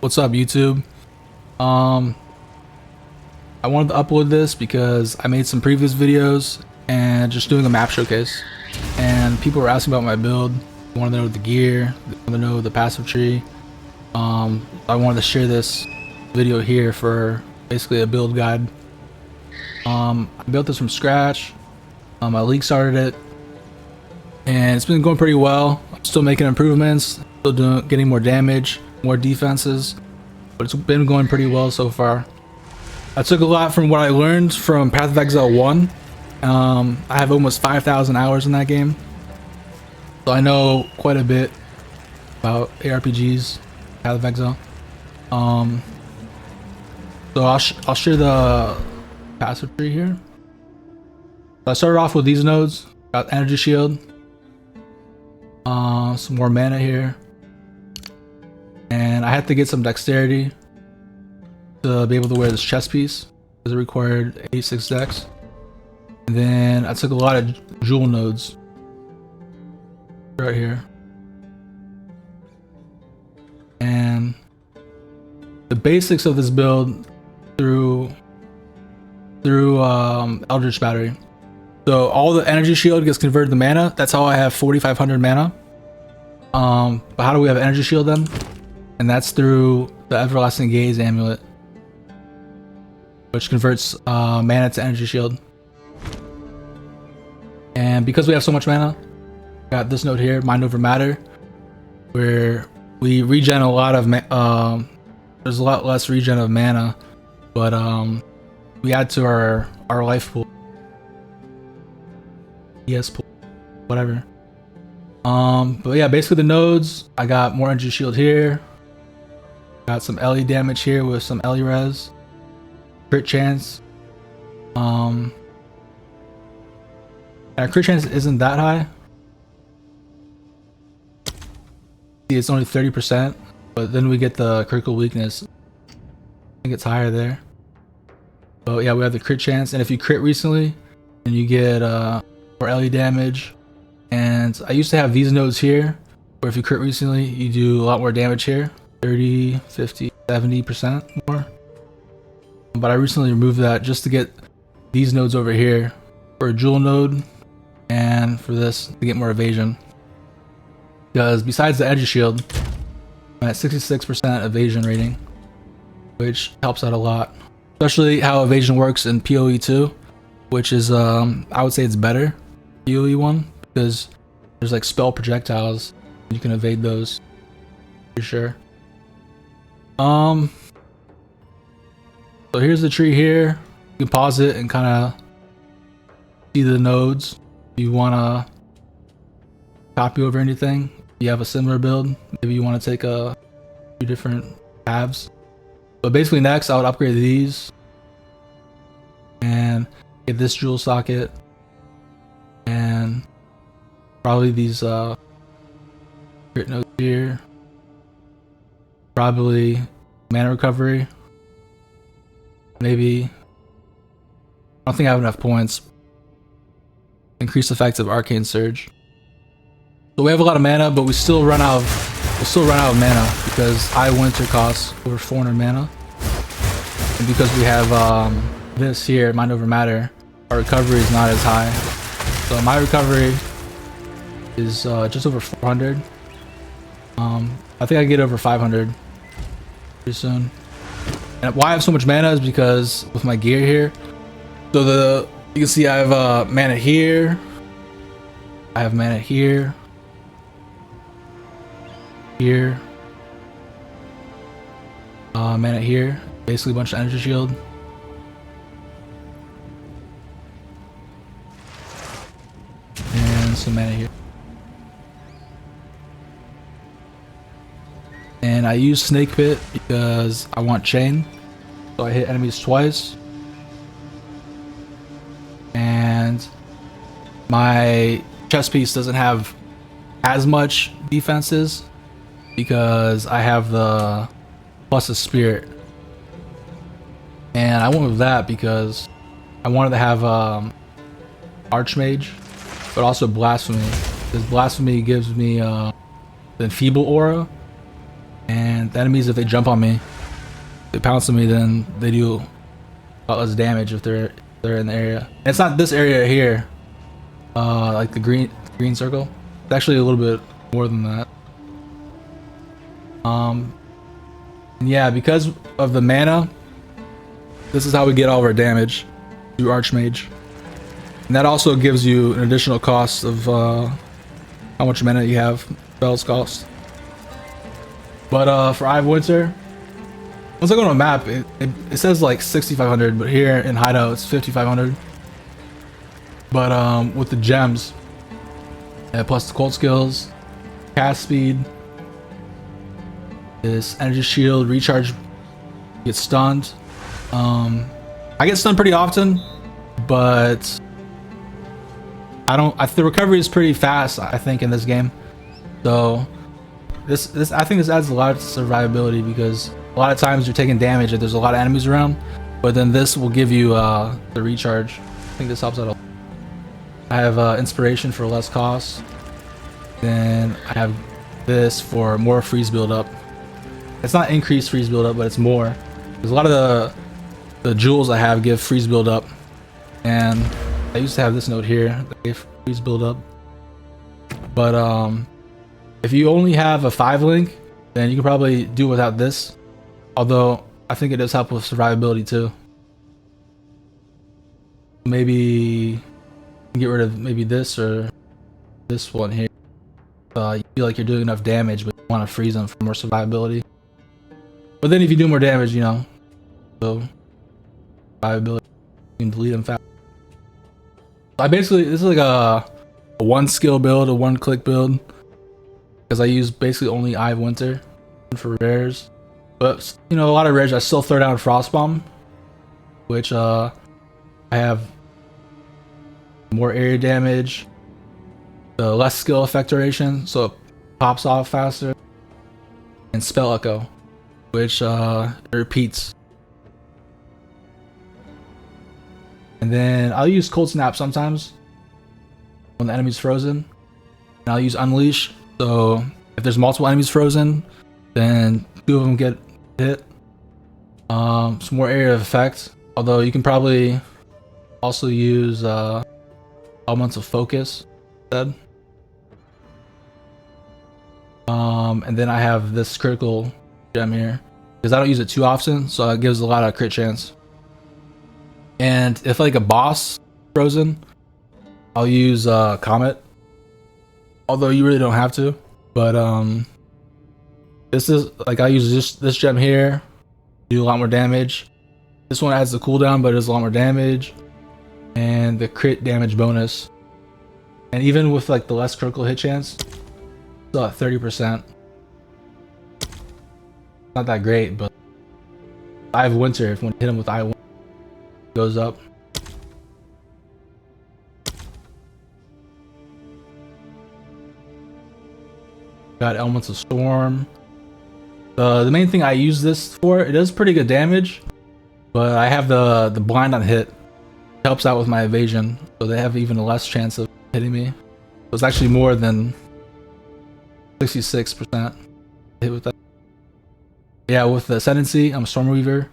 What's up, YouTube? I wanted to upload this because I made some previous videos and just doing a map showcase, and people were asking about my build. They want to know the gear, they want to know the passive tree. I wanted to share this video here for basically a build guide. I built this from scratch. I league started it, and it's been going pretty well. I'm still making improvements, still getting more damage, more defenses, but it's been going pretty well so far. I took a lot from what I learned from Path of Exile 1. I have almost 5,000 hours in that game, so I know quite a bit about ARPGs, Path of Exile. So I'll share the passive tree here. So I started off with these nodes. Got energy shield, some more mana here, and I had to get some dexterity to be able to wear this chest piece because it required 86 dex. And then I took a lot of jewel nodes right here, and the basics of this build through Eldritch Battery. So all the energy shield gets converted to mana. That's how I have 4,500 mana. But how do we have energy shield then? And that's through the Everlasting Gaze amulet, which converts mana to energy shield. And because we have so much mana, got this node here, Mind Over Matter, where we regen a lot of there's a lot less regen of mana, but we add to our life pool, ES pool, whatever. But yeah, basically the nodes, I got more energy shield here, got some LE damage here with some LE res, crit chance. Our crit chance isn't that high. See, it's only 30%, but then we get the critical weakness. I think it's higher there. But yeah, we have the crit chance, and if you crit recently, then you get more LE damage. And I used to have these nodes here, where if you crit recently, you do a lot more damage here, 30, 50, 70% more. But I recently removed that just to get these nodes over here for a jewel node, and for this to get more evasion. Because besides the energy shield, I'm at 66% evasion rating, which helps out a lot. Especially how evasion works in PoE 2, which is I would say it's better PoE 1, because there's like spell projectiles, you can evade those for sure. So here's the tree here. You can pause it and kind of see the nodes. If you want to copy over anything, you have a similar build, maybe you want to take a few different paths. But basically next I would upgrade these and get this jewel socket, and probably these crit nodes here, probably mana recovery, maybe. I don't think I have enough points. Increased effects of Arcane Surge. So we have a lot of mana, but we still run out of mana because Winter costs over 400 mana, and because we have this here, Mind Over Matter, our recovery is not as high. So my recovery is just over 400. I think I can get over 500 pretty soon. And why I have so much mana is because with my gear here. So you can see I have mana here. I have mana here. Here. Mana here. Basically a bunch of energy shield. And some mana here. And I use Snake Pit because I want chain. So I hit enemies twice. And my chest piece doesn't have as much defenses because I have the plus a spirit, and I went with that because I wanted to have Archmage, but also Blasphemy, because Blasphemy gives me the Enfeeble aura, and the enemies, if they jump on me, they pounce on me, then they do a lot less damage if they're in the area. And it's not this area here, like the green circle. It's actually a little bit more than that. And yeah, because of the mana, this is how we get all of our damage through Archmage. And that also gives you an additional cost of how much mana you have, spells cost. But for Eye of Winter, once I go to a map, it says like 6,500, but here in Hideout it's 5,500. But with the gems, plus the cold skills, cast speed, this energy shield, recharge, get stunned. I get stunned pretty often, but the recovery is pretty fast, I think, in this game. So I think this adds a lot of survivability, because a lot of times you're taking damage if there's a lot of enemies around, but then this will give you the recharge. I think this helps out a lot. I have inspiration for less cost. Then I have this for more freeze build-up. It's not increased freeze build-up, but it's more. Because a lot of the jewels I have give freeze build-up, and I used to have this note here that gave freeze build-up. But if you only have a 5-link, then you can probably do without this. Although I think it does help with survivability too. Maybe get rid of maybe this or this one here. You feel like you're doing enough damage, but you want to freeze them for more survivability. But then if you do more damage, you know, so survivability, you can delete them fast. This is like a one skill build, a one click build, because I use basically only Eye of Winter for rares. But you know, a lot of rares I still throw down Frostbomb, which I have more area damage, the less skill effect duration, so it pops off faster, and Spell Echo, which it repeats. And then I'll use Cold Snap sometimes when the enemy's frozen, and I'll use Unleash. So if there's multiple enemies frozen, then 2 of them get hit. Some more area of effect, although you can probably also use Elements of Focus instead. And then I have this critical gem here, because I don't use it too often, so it gives a lot of crit chance. And if like a boss frozen, I'll use Comet, although you really don't have to. But this is like, I use this gem here, do a lot more damage. This one adds the cooldown, but it does a lot more damage, and the crit damage bonus. And even with like the less critical hit chance, still at 30%. Not that great, but Eye of Winter, if one hit him with Eye of Winter, goes up. Got Elements of Storm. The main thing I use this for, it does pretty good damage, but I have the blind on hit. It helps out with my evasion, so they have even a less chance of hitting me. So it's actually more than 66% hit with that. Yeah, with the Ascendancy, I'm a Stormweaver,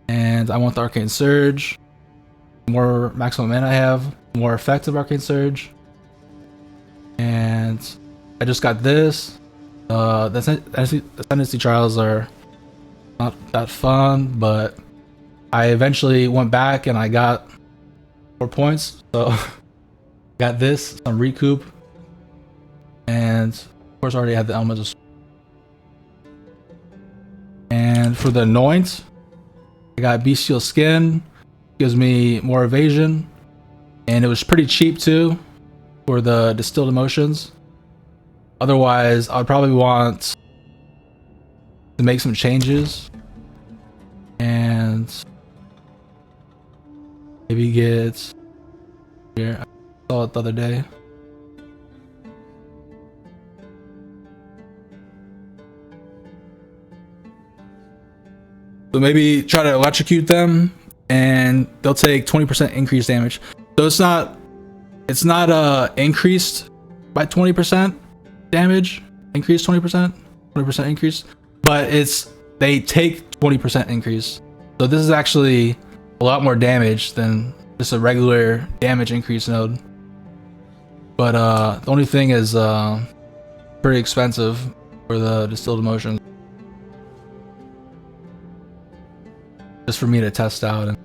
and I want the Arcane Surge. The more maximum mana I have, the more effective Arcane Surge. And I just got this. The Ascendancy trials are not that fun, but I eventually went back and I got 4 points. So got this, some recoup, and of course I already had the Elements of. And for the Anoint, I got Bestial Skin, gives me more evasion, and it was pretty cheap too for the Distilled Emotions. Otherwise, I'd probably want to make some changes and maybe get here. I saw it the other day. So maybe try to electrocute them, and they'll take 20% increased damage. So it's not increased by 20% damage, increased 20% increase, but they take 20% increase. So this is actually a lot more damage than just a regular damage increase node. But the only thing is pretty expensive for the distilled emotions. Just for me to test out and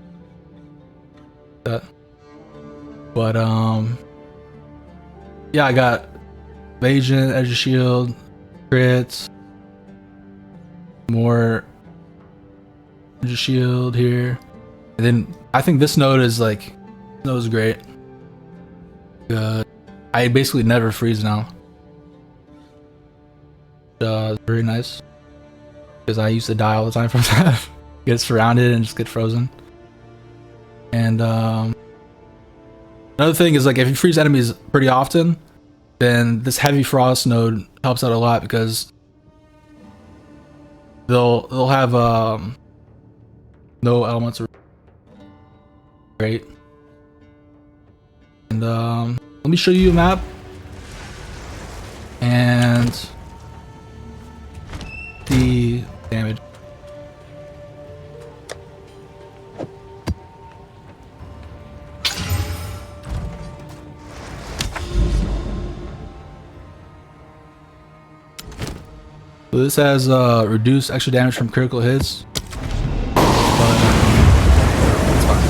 that. But yeah, I got Evasion, Edge of Shield, crits, more Edge of Shield here, and then I think this node is great. I basically never freeze now. Very nice, because I used to die all the time from that. Get surrounded and just get frozen. And another thing is, like, if you freeze enemies pretty often, then this heavy frost node helps out a lot, because they'll have no elements. Great. And let me show you a map and the damage. So this has reduced extra damage from critical hits, but it's fine.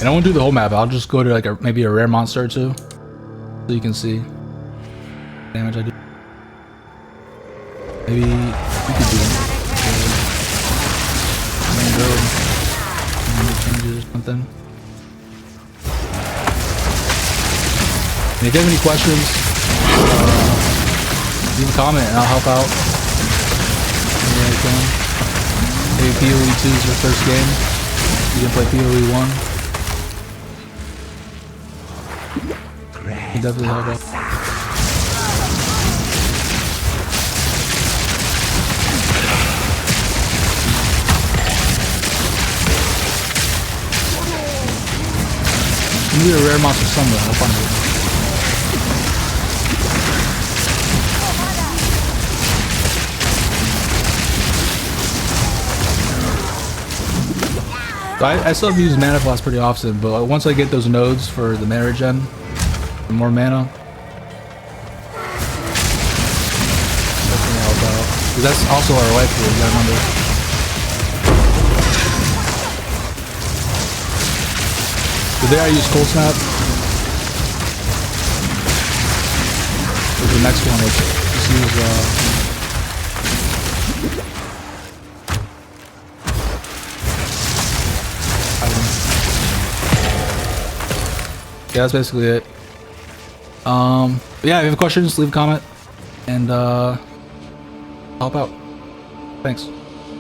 And I won't do the whole map. I'll just go to like maybe a rare monster or two, so you can see the damage I do. Maybe we could do changes or something. And if you have any questions, leave a comment and I'll help out. Maybe PoE 2 is your first game. You can play PoE 1. You can definitely help out. You need a rare monster somewhere. I'll find it. So I still have to use Mana Blast pretty often, but once I get those nodes for the mana regen, the more mana, definitely help out. Because that's also our life pool, you gotta remember. So there I use Cold Snap. For the next one, I just use yeah, that's basically it. But yeah, if you have questions, leave a comment and help out. Thanks.